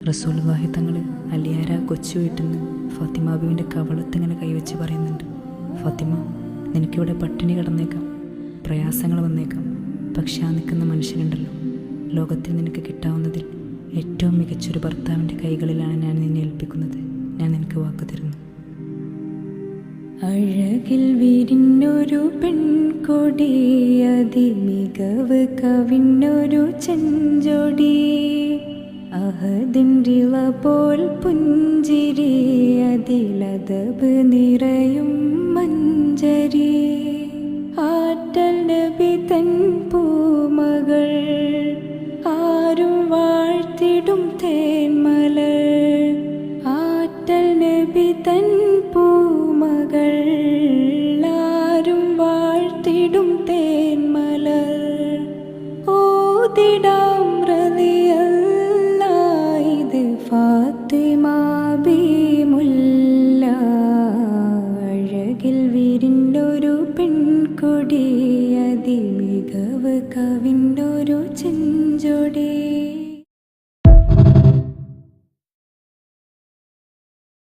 റസൂലുള്ളാഹി തങ്ങൾ അലിയാര കൊച്ചു വീട്ടിൽ നിന്ന് ഫാത്തിമ ബീവിൻ്റെ കവളത്തിങ്ങനെ കൈവച്ച് പറയുന്നുണ്ട്, ഫാത്തിമ, നിനക്കിവിടെ പട്ടിണി കിടന്നേക്കാം, പ്രയാസങ്ങൾ വന്നേക്കാം, പക്ഷെ ആ നിൽക്കുന്ന മനുഷ്യനുണ്ടല്ലോ, ലോകത്തിൽ നിനക്ക് കിട്ടാവുന്നതിൽ ഏറ്റവും മികച്ചൊരു ഭർത്താവിൻ്റെ കൈകളിലാണ് ഞാൻ നിന്നെ ഏൽപ്പിക്കുന്നത്. ഞാൻ നിനക്ക് വാക്ക് തരുന്നു. അഴകിൽ വിരിഞ്ഞൊരു പെൺകൊടി, അതിമികവ് കവിഞ്ഞൊരു ചെഞ്ചൊടി, അഹദിൻറിള പോൽ പുഞ്ചിരി, അതിലദബ് നിറയും മഞ്ചരി, ആറ്റൽ നബി തൻ പൂമകൾ, ആരും വാഴ്ത്തിടും തേന്മലർ, ആറ്റൽ നബി തൻ പൂമകൾ, ആരും വാഴ്ത്തിടും തേന്മലർ, ഓതിടാം റളിയല്ലാഹ് ഇത് ഫാത്തിമ ബീമുല്ല. അഴകിൽ വിരിഞ്ഞൊരു പെൺകൊടി, അതിമികവ് കവിഞ്ഞൊരു ചെഞ്ചൊടി.